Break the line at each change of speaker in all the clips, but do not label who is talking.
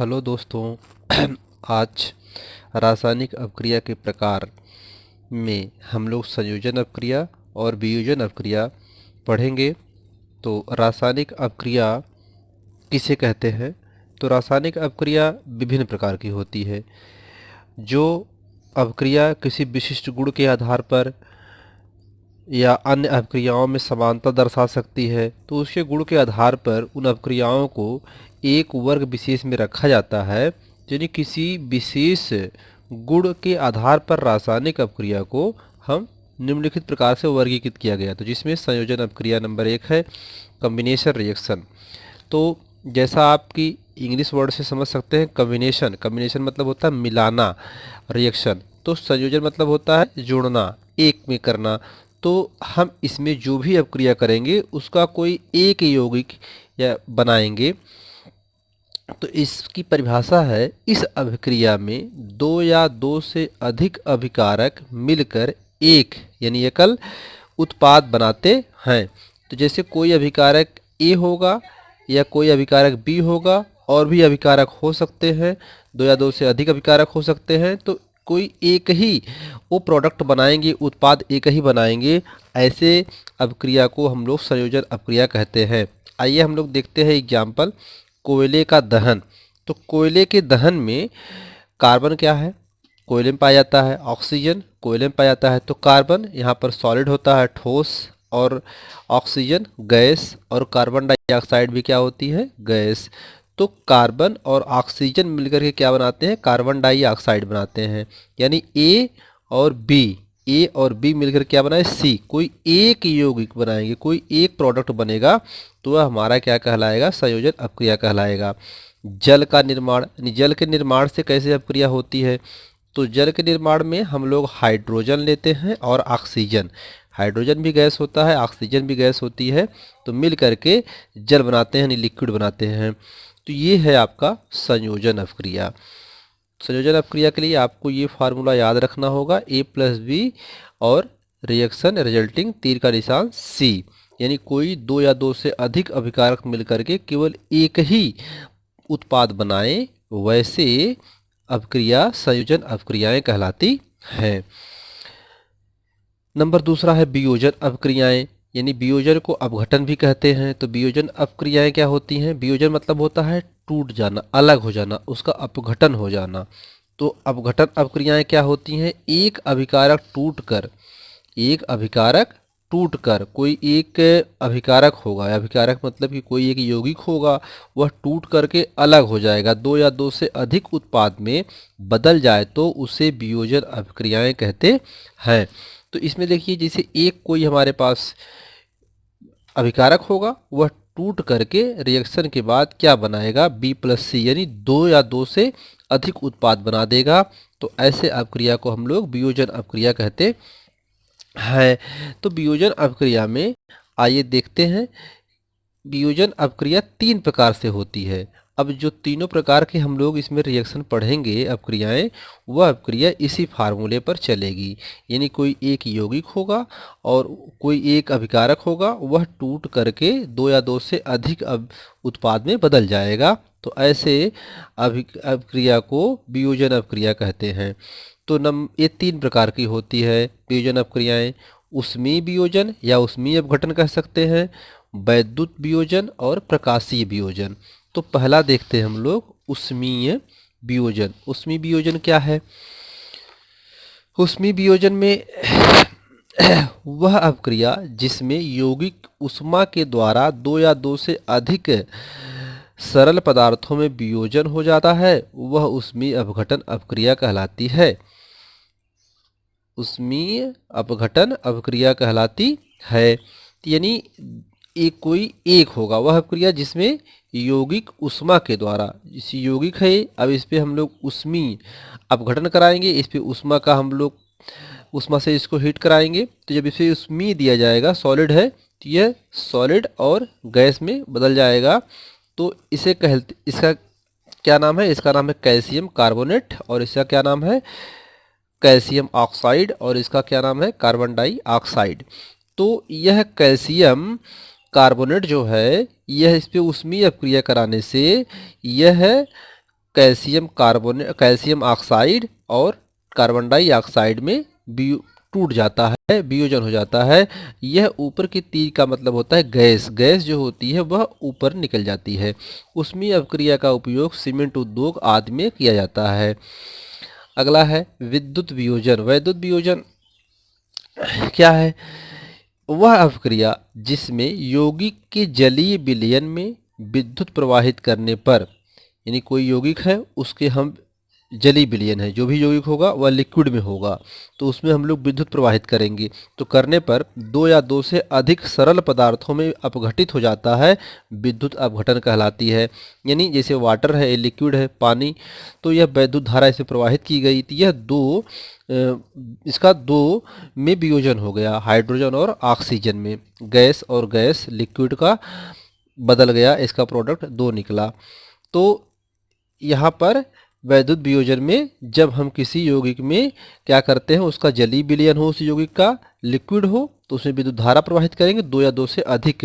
Hello दोस्तों। आज रासायनिक अपक्रिया के प्रकार में हम लोग संयोजन अपक्रिया और वियोजन अपक्रिया पढ़ेंगे। तो रासायनिक अपक्रिया किसे कहते हैं? तो रासायनिक अपक्रिया विभिन्न प्रकार की होती है। जो अपक्रिया किसी विशिष्ट गुण के आधार पर या अन्य अपक्रियाओं में समानता दर्शा सकती है, तो उसके गुण के आधार पर उन अपक्रियाओं को एक वर्ग विशेष में रखा जाता है। यानी किसी विशेष गुण के आधार पर रासायनिक अपक्रिया को हम निम्नलिखित प्रकार से वर्गीकृत किया गया। तो जिसमें संयोजन अपक्रिया नंबर 1 है कम्बिनेशन रिएक्शन। तो जैसा आपकी इंग्लिश वर्ड से समझ सकते हैं, कम्बिनेशन कम्बिनेशन मतलब होता है मिलाना, रिएक्शन तो संयोजन मतलब होता है जोड़ना, एक में करना। तो हम इसमें जो भी अपक्रिया करेंगे उसका कोई एक यौगिक या बनाएंगे। तो इसकी परिभाषा है, इस अभिक्रिया में दो या दो से अधिक अभिकारक मिलकर एक यानी एकल उत्पाद बनाते हैं। तो जैसे कोई अभिकारक ए होगा या कोई अभिकारक बी होगा, और भी अभिकारक हो सकते हैं, दो या दो से अधिक अभिकारक हो सकते हैं। तो कोई एक ही वो प्रोडक्ट बनाएंगे, उत्पाद एक ही बनाएंगे। ऐसे अपक्रिया को हम लोग संयोजन अपक्रिया कहते हैं। आइए हम लोग देखते हैं एग्जाम्पल। कोयले का दहन। तो कोयले के दहन में कार्बन क्या है? कोयले में पाया जाता है। ऑक्सीजन कोयले में पाया जाता है। तो कार्बन यहाँ पर सॉलिड होता है, ठोस, और ऑक्सीजन गैस, और कार्बन डाइऑक्साइड भी क्या होती है? गैस। तो कार्बन और ऑक्सीजन मिलकर के क्या बनाते हैं? कार्बन डाइऑक्साइड बनाते हैं। यानी ए और बी मिलकर क्या बनाए? सी। कोई एक यौगिक बनाएंगे, कोई एक प्रोडक्ट बनेगा, तो वह हमारा क्या कहलाएगा? संयोजन अपक्रिया कहलाएगा। जल का निर्माण, जल के निर्माण से कैसे अपक्रिया होती है? तो जल के निर्माण में हम लोग हाइड्रोजन लेते हैं और ऑक्सीजन। हाइड्रोजन भी गैस होता है, ऑक्सीजन भी गैस होती है, तो मिल करके जल बनाते हैं, यानी लिक्विड बनाते हैं। तो ये है आपका संयोजन अपक्रिया। संयोजन अपक्रिया के लिए आपको ये फार्मूला याद रखना होगा, ए प्लस बी और रिएक्शन रिजल्टिंग तीर का निशान सी। यानी कोई दो या दो से अधिक अभिकारक मिलकर के केवल एक ही उत्पाद बनाए, वैसे अपक्रिया संयोजन अपक्रियाएं कहलाती हैं। नंबर दूसरा है वियोजन अपक्रियाएं, यानी वियोजन को अपघटन भी कहते हैं। तो वियोजन अपक्रियाएं क्या होती हैं? वियोजन मतलब होता है टूट जाना, अलग हो जाना, उसका अपघटन हो जाना। तो अपघटन अपक्रियाएं क्या होती हैं? एक अभिकारक टूटकर कोई एक अभिकारक होगा, अभिकारक मतलब कि कोई एक यौगिक होगा, वह टूट करके अलग हो जाएगा, दो या दो से अधिक उत्पाद में बदल जाए, तो उसे वियोजन अपक्रियाएं कहते हैं। तो इसमें देखिए, जैसे एक कोई हमारे पास अभिकारक होगा, वह टूट करके रिएक्शन के बाद क्या बनाएगा? बी प्लस सी, यानी दो या दो से अधिक उत्पाद बना देगा। तो ऐसे अपक्रिया को हम लोग वियोजन अपक्रिया कहते हैं। तो वियोजन अपक्रिया में आइए देखते हैं। वियोजन अपक्रिया तीन प्रकार से होती है। अब जो तीनों प्रकार के हम लोग इसमें रिएक्शन पढ़ेंगे, अपक्रियाएं, वह अपक्रिया इसी फार्मूले पर चलेगी। यानी कोई एक यौगिक होगा और कोई एक अभिकारक होगा, वह टूट करके दो या दो से अधिक उत्पाद में बदल जाएगा। तो ऐसे अपक्रिया को वियोजन अपक्रिया कहते हैं। तो ये तीन प्रकार की होती है वियोजन अपक्रियाएं। ऊष्मीय वियोजन या ऊष्मीय अपघटन कह सकते हैं, वैद्युत वियोजन और प्रकाशीय वियोजन। तो पहला देखते हैं हम लोग ऊष्मीय वियोजन। ऊष्मीय वियोजन क्या है? ऊष्मीय वियोजन में वह अपक्रिया जिसमें यौगिक ऊष्मा के द्वारा दो या दो से अधिक सरल पदार्थों में वियोजन हो जाता है, वह ऊष्मीय अपघटन अपक्रिया कहलाती है। ऊष्मीय अपघटन अपक्रिया कहलाती है। यानी एक कोई एक होगा, वह अपक्रिया जिसमें यौगिक ऊष्मा के द्वारा, इस यौगिक है, अब इस पे हम लोग ऊष्मीय अपघटन कराएंगे, इस पे ऊष्मा का हम लोग ऊष्मा से इसको हीट कराएंगे। तो जब इसे ऊष्मीय दिया जाएगा, सॉलिड है, तो यह सॉलिड और गैस में बदल जाएगा। तो इसे कहते, इसका क्या नाम है? इसका नाम है कैल्शियम कार्बोनेट, और इसका क्या नाम है? कैल्शियम ऑक्साइड, और इसका क्या नाम है? Carbon dioxide. तो यह कैल्शियम कार्बोनेट जो है, यह इस पे ऊष्मीय अपक्रिया कराने से यह कैल्शियम ऑक्साइड और कार्बन डाइऑक्साइड में टूट जाता है, वियोजन हो जाता है। यह ऊपर की तीर का मतलब होता है गैस। गैस जो होती है वह ऊपर निकल जाती है। ऊष्मीय अपक्रिया का उपयोग सीमेंट उद्योग आदि में किया जाता है। अगला है विद्युत वियोजन। विद्युत वियोजन क्या है? वह अपक्रिया जिसमें यौगिक के जलीय विलयन में विद्युत प्रवाहित करने पर, यानी कोई यौगिक है उसके हम जलीय विलयन है, जो भी यौगिक होगा वह लिक्विड में होगा तो उसमें हम लोग विद्युत प्रवाहित करेंगे, तो करने पर दो या दो से अधिक सरल पदार्थों में अपघटित हो जाता है, विद्युत अपघटन कहलाती है। यानी जैसे वाटर है, लिक्विड है, पानी, तो यह विद्युत धारा इसमें प्रवाहित की गई थी, यह इसका दो में वियोजन हो गया, हाइड्रोजन और ऑक्सीजन में, गैस और गैस लिक्विड का बदल गया, इसका प्रोडक्ट दो निकला। तो यहाँ पर वैद्युत वियोजन में जब हम किसी यौगिक में क्या करते हैं, उसका जलीय विलयन हो, उस यौगिक का लिक्विड हो, तो उसमें विद्युत धारा प्रवाहित करेंगे, दो या दो से अधिक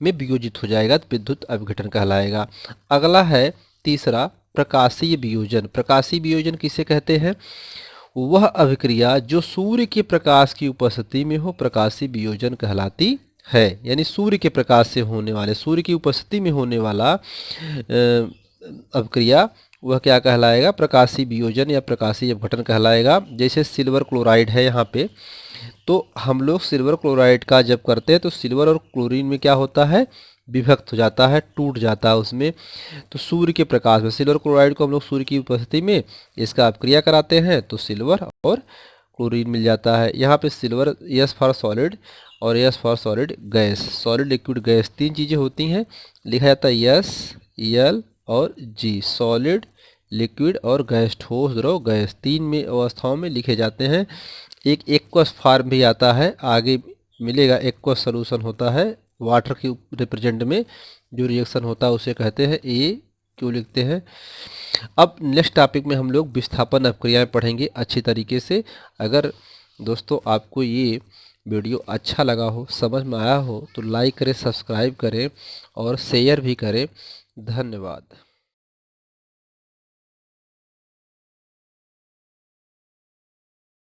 में वियोजित हो जाएगा तो विद्युत अपघटन कहलाएगा। अगला है तीसरा प्रकाशीय वियोजन। प्रकाशीय वियोजन किसे कहते हैं? वह अभिक्रिया जो सूर्य के प्रकाश की उपस्थिति में हो, प्रकाशीय वियोजन कहलाती है। यानी सूर्य के प्रकाश से होने वाले, सूर्य की उपस्थिति में होने वाला अभिक्रिया वह क्या कहलाएगा? प्रकाशीय वियोजन या प्रकाशीय अपघटन कहलाएगा। जैसे सिल्वर क्लोराइड है यहाँ पे, तो हम लोग सिल्वर क्लोराइड का जब करते हैं तो सिल्वर और क्लोरीन में क्या होता है? विभक्त हो जाता है, टूट जाता है उसमें। तो सूर्य के प्रकाश में सिल्वर क्लोराइड को हम लोग सूर्य की उपस्थिति में इसका अपक्रिया कराते हैं तो सिल्वर और क्लोरीन मिल जाता है। यहाँ पे सिल्वर एस फॉर सॉलिड और S for solid gas, solid liquid gas, तीन चीज़ें होती हैं, लिखा जाता है एस, एल और जी, सॉलिड लिक्विड और गैस, ठोस द्रव गैस, तीन में अवस्थाओं में लिखे जाते हैं। एक एक्वस फॉर्म भी आता है, आगे मिलेगा, एक्वस सॉल्यूशन होता है वाटर के रिप्रेजेंट में, जो रिएक्शन होता है उसे कहते हैं ए, क्यों लिखते हैं। अब नेक्स्ट टॉपिक में हम लोग विस्थापन अपक्रियाएं पढ़ेंगे अच्छी तरीके से। अगर दोस्तों आपको ये वीडियो अच्छा लगा हो, समझ में आया हो, तो लाइक करें, सब्सक्राइब करें और शेयर भी करें। धन्यवाद।